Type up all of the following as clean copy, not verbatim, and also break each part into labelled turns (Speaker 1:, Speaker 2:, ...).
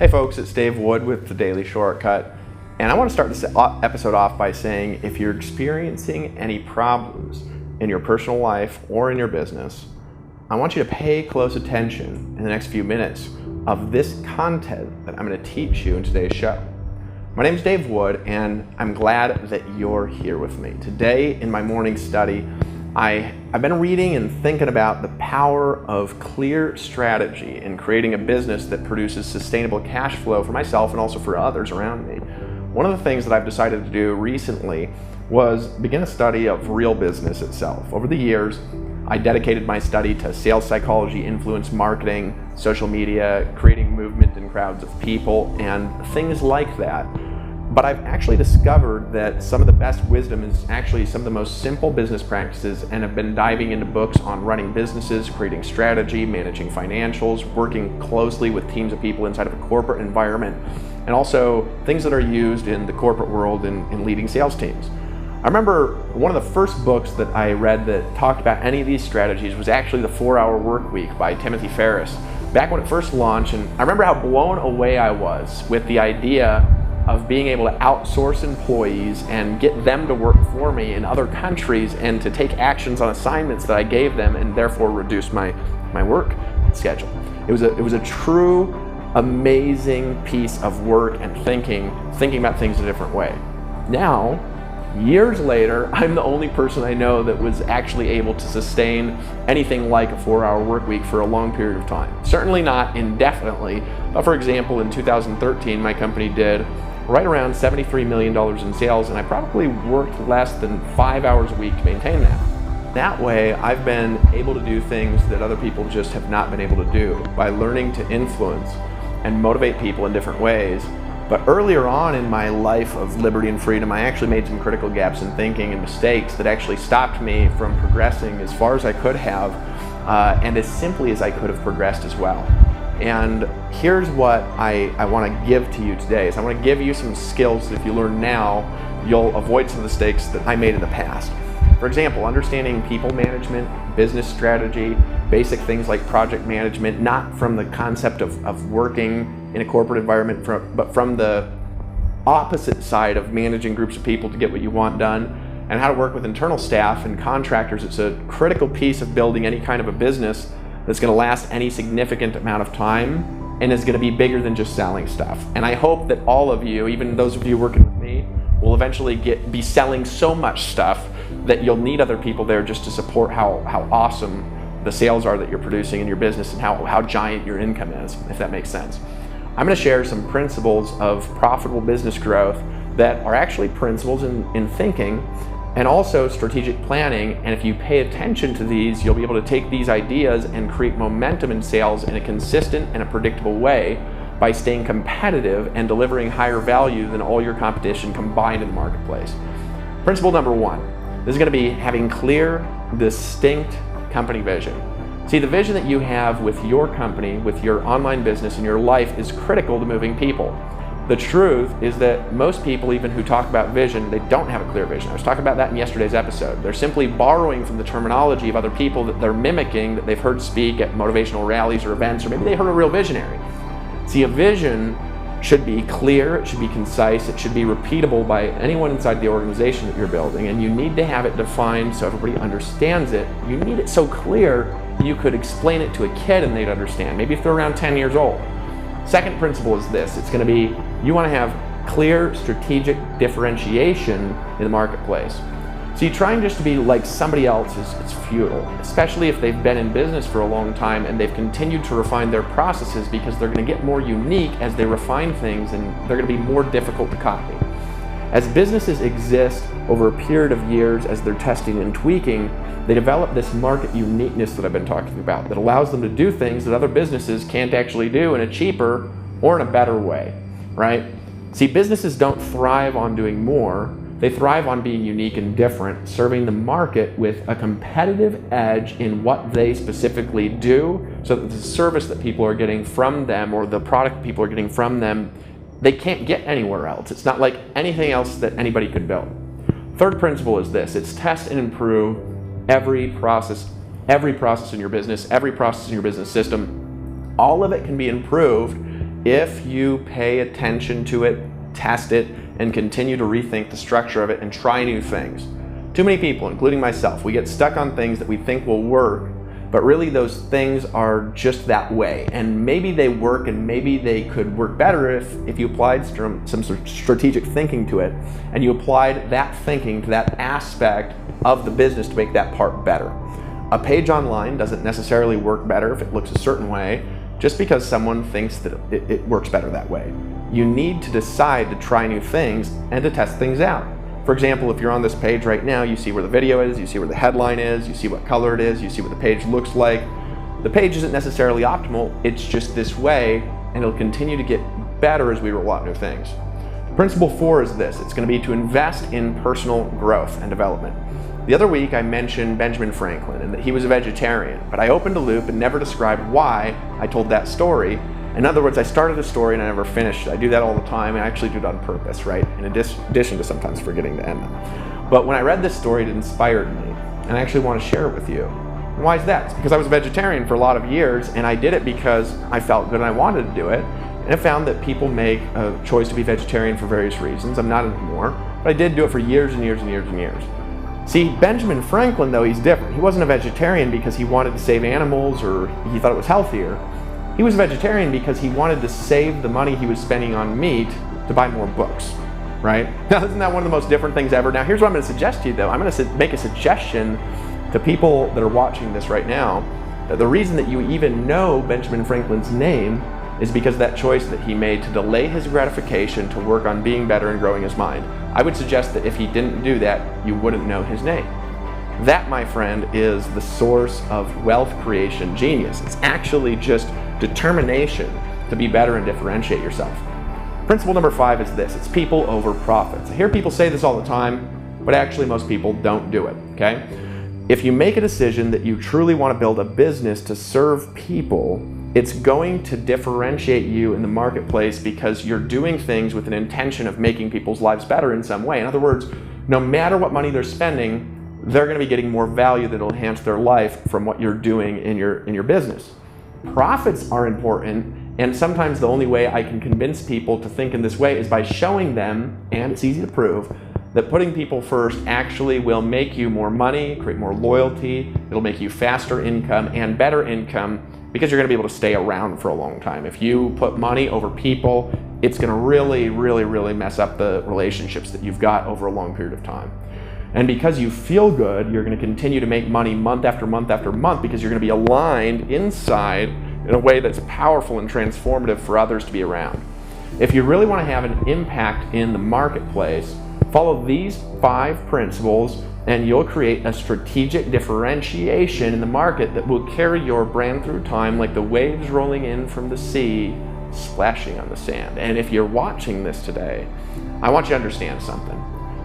Speaker 1: Hey folks, it's Dave Wood with The Daily Shortcut, and I want to start this episode off by saying if you're experiencing any problems in your personal life or in your business, I want you to pay close attention in the next few minutes of this content that I'm going to teach you in today's show. My name is Dave Wood, and I'm glad that you're here with me. Today in my morning study, I've been reading and thinking about the power of clear strategy in creating a business that produces sustainable cash flow for myself and also for others around me. One of the things that I've decided to do recently was begin a study of real business itself. Over the years, I dedicated my study to sales psychology, influence marketing, social media, creating movement in crowds of people, and things like that. But I've actually discovered that some of the best wisdom is actually some of the most simple business practices, and have been diving into books on running businesses, creating strategy, managing financials, working closely with teams of people inside of a corporate environment, and also things that are used in the corporate world in leading sales teams. I remember one of the first books that I read that talked about any of these strategies was actually The 4-Hour Workweek by Timothy Ferriss, back when it first launched, and I remember how blown away I was with the idea of being able to outsource employees and get them to work for me in other countries and to take actions on assignments that I gave them and therefore reduce my work schedule. It was a true amazing piece of work and thinking about things in a different way. Now, years later, I'm the only person I know that was actually able to sustain anything like a 4-hour work week for a long period of time. Certainly not indefinitely, but for example, in 2013, my company did right around $73 million in sales, and I probably worked less than 5 hours a week to maintain that. That way, I've been able to do things that other people just have not been able to do by learning to influence and motivate people in different ways. But earlier on in my life of liberty and freedom, I actually made some critical gaps in thinking and mistakes that actually stopped me from progressing as far as I could have, and as simply as I could have progressed as well. And here's what I want to give to you today. Is I want to give you some skills that if you learn now, you'll avoid some of the mistakes that I made in the past. For example, understanding people management, business strategy, basic things like project management, not from the concept of working in a corporate environment, but from the opposite side of managing groups of people to get what you want done, and how to work with internal staff and contractors. It's a critical piece of building any kind of a business that's going to last any significant amount of time and is going to be bigger than just selling stuff. And I hope that all of you, even those of you working with me, will eventually be selling so much stuff that you'll need other people there just to support how awesome the sales are that you're producing in your business and how giant your income is, if that makes sense. I'm going to share some principles of profitable business growth that are actually principles in thinking and also strategic planning. And if you pay attention to these, you'll be able to take these ideas and create momentum in sales in a consistent and a predictable way by staying competitive and delivering higher value than all your competition combined in the marketplace. Principle number one, this is going to be having clear, distinct company vision. See, the vision that you have with your company, with your online business and your life is critical to moving people. The truth is that most people, even who talk about vision, they don't have a clear vision. I was talking about that in yesterday's episode. They're simply borrowing from the terminology of other people that they're mimicking, that they've heard speak at motivational rallies or events, or maybe they heard a real visionary. See, a vision should be clear, it should be concise, it should be repeatable by anyone inside the organization that you're building, and you need to have it defined so everybody understands it. You need it so clear you could explain it to a kid and they'd understand, maybe if they're around 10 years old. Second principle is this. It's going to be, you want to have clear strategic differentiation in the marketplace. See, trying just to be like somebody else is futile, especially if they've been in business for a long time and they've continued to refine their processes, because they're going to get more unique as they refine things and they're going to be more difficult to copy. As businesses exist over a period of years, as they're testing and tweaking, they develop this market uniqueness that I've been talking about that allows them to do things that other businesses can't actually do in a cheaper or in a better way, right? See, businesses don't thrive on doing more. They thrive on being unique and different, serving the market with a competitive edge in what they specifically do, so that the service that people are getting from them or the product people are getting from them, they can't get anywhere else. It's not like anything else that anybody could build. Third principle is this. It's test and improve every process in your business, every process in your business system. All of it can be improved if you pay attention to it, test it, and continue to rethink the structure of it and try new things. Too many people, including myself, we get stuck on things that we think will work, but really those things are just that way. And maybe they work, and maybe they could work better if you applied some sort of strategic thinking to it, and you applied that thinking to that aspect of the business to make that part better. A page online doesn't necessarily work better if it looks a certain way, just because someone thinks that it works better that way. You need to decide to try new things and to test things out. For example, if you're on this page right now, you see where the video is, you see where the headline is, you see what color it is, you see what the page looks like. The page isn't necessarily optimal, it's just this way, and it'll continue to get better as we roll out new things. Principle 4 is this: it's going to be to invest in personal growth and development. The other week I mentioned Benjamin Franklin and that he was a vegetarian, but I opened a loop and never described why I told that story. In other words, I started a story and I never finished it. I do that all the time, and I actually do it on purpose, right? In addition to sometimes forgetting to end them. But when I read this story, it inspired me, and I actually want to share it with you. And why is that? It's because I was a vegetarian for a lot of years, and I did it because I felt good and I wanted to do it. And I found that people make a choice to be vegetarian for various reasons. I'm not anymore, but I did do it for years and years and years and years. See, Benjamin Franklin, though, he's different. He wasn't a vegetarian because he wanted to save animals or he thought it was healthier. He was a vegetarian because he wanted to save the money he was spending on meat to buy more books, right? Now, isn't that one of the most different things ever? Now, here's what I'm going to suggest to you, though. I'm going to make a suggestion to people that are watching this right now, that the reason that you even know Benjamin Franklin's name is because of that choice that he made to delay his gratification to work on being better and growing his mind. I would suggest that if he didn't do that, you wouldn't know his name. That, my friend, is the source of wealth creation genius. It's actually just determination to be better and differentiate yourself. Principle number 5 is this: it's people over profits. I hear people say this all the time, but actually most people don't do it, okay? If you make a decision that you truly want to build a business to serve people, it's going to differentiate you in the marketplace because you're doing things with an intention of making people's lives better in some way. In other words, no matter what money they're spending, they're going to be getting more value that will enhance their life from what you're doing in your business. Profits are important, and sometimes the only way I can convince people to think in this way is by showing them, and it's easy to prove, that putting people first actually will make you more money, create more loyalty, it'll make you faster income and better income because you're going to be able to stay around for a long time. If you put money over people, it's going to really, really, really mess up the relationships that you've got over a long period of time. And because you feel good, you're going to continue to make money month after month after month because you're going to be aligned inside in a way that's powerful and transformative for others to be around. If you really want to have an impact in the marketplace, follow these 5 principles and you'll create a strategic differentiation in the market that will carry your brand through time like the waves rolling in from the sea, splashing on the sand. And if you're watching this today, I want you to understand something.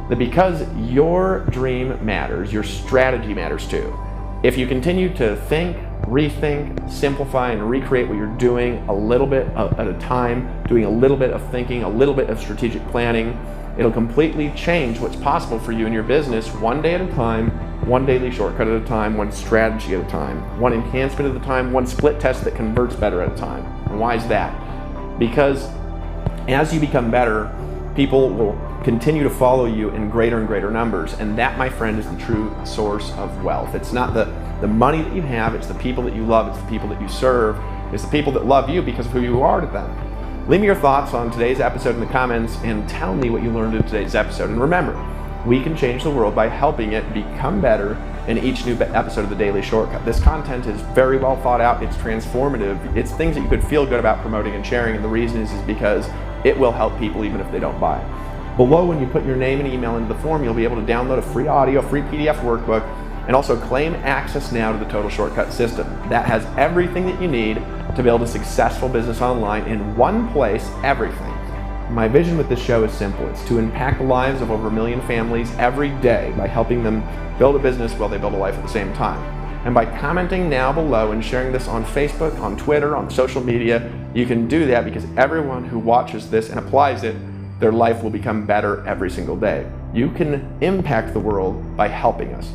Speaker 1: That because your dream matters, your strategy matters too. If you continue to think, rethink, simplify, and recreate what you're doing a little bit at a time, doing a little bit of thinking, a little bit of strategic planning, it'll completely change what's possible for you in your business one day at a time, one daily shortcut at a time, one strategy at a time, one enhancement at a time, one split test that converts better at a time. And why is that? Because as you become better, people will continue to follow you in greater and greater numbers. And that, my friend, is the true source of wealth. It's not the money that you have, it's the people that you love, it's the people that you serve, it's the people that love you because of who you are to them. Leave me your thoughts on today's episode in the comments and tell me what you learned in today's episode. And remember, we can change the world by helping it become better in each new episode of The Daily Shortcut. This content is very well thought out, it's transformative, it's things that you could feel good about promoting and sharing, and the reason is because it will help people even if they don't buy it. Below, when you put your name and email into the form, you'll be able to download a free audio, free PDF workbook, and also claim access now to the Total Shortcut system. That has everything that you need to build a successful business online in one place, everything. My vision with this show is simple. It's to impact the lives of over 1 million families every day by helping them build a business while they build a life at the same time. And by commenting now below and sharing this on Facebook, on Twitter, on social media, you can do that because everyone who watches this and applies it, their life will become better every single day. You can impact the world by helping us.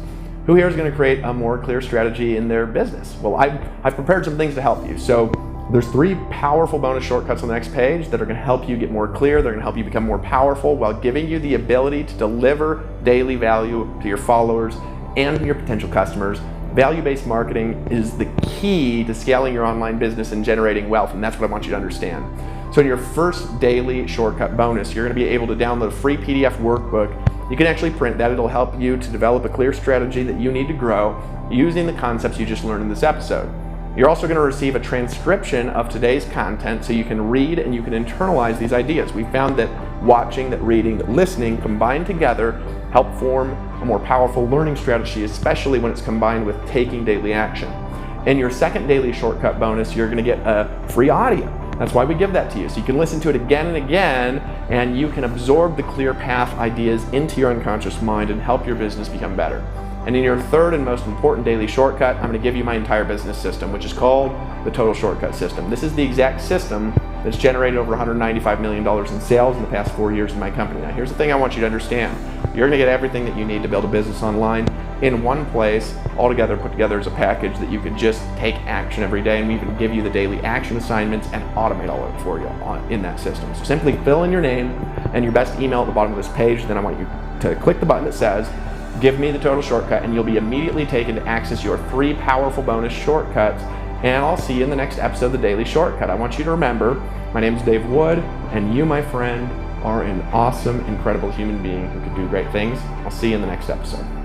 Speaker 1: Who here is going to create a more clear strategy in their business? Well, I've prepared some things to help you. So There's 3 powerful bonus shortcuts on the next page that are going to help you get more clear. They're going to help you become more powerful while giving you the ability to deliver daily value to your followers and your potential customers. Value-based marketing is the key to scaling your online business and generating wealth, and that's what I want you to understand. So in your first daily shortcut bonus, you're going to be able to download a free PDF workbook. You can actually print that. It'll help you to develop a clear strategy that you need to grow using the concepts you just learned in this episode. You're also going to receive a transcription of today's content so you can read and you can internalize these ideas. We found that watching, that reading, that listening combined together help form a more powerful learning strategy, especially when it's combined with taking daily action. In your second daily shortcut bonus, you're going to get a free audio. That's why we give that to you. So you can listen to it again and again, and you can absorb the clear path ideas into your unconscious mind and help your business become better. And in your third and most important daily shortcut, I'm going to give you my entire business system, which is called the Total Shortcut System. This is the exact system that's generated over $195 million in sales in the past 4 years in my company. Now, here's the thing I want you to understand. You're going to get everything that you need to build a business online in one place, all together, put together as a package that you can just take action every day, and we even give you the daily action assignments and automate all of it for you in that system. So simply fill in your name and your best email at the bottom of this page. Then I want you to click the button that says Give Me the Total Shortcut, and you'll be immediately taken to access your 3 powerful bonus shortcuts. And I'll see you in the next episode of the Daily Shortcut. I want you to remember, my name is Dave Wood, and you, my friend, are an awesome, incredible human being who can do great things. I'll see you in the next episode.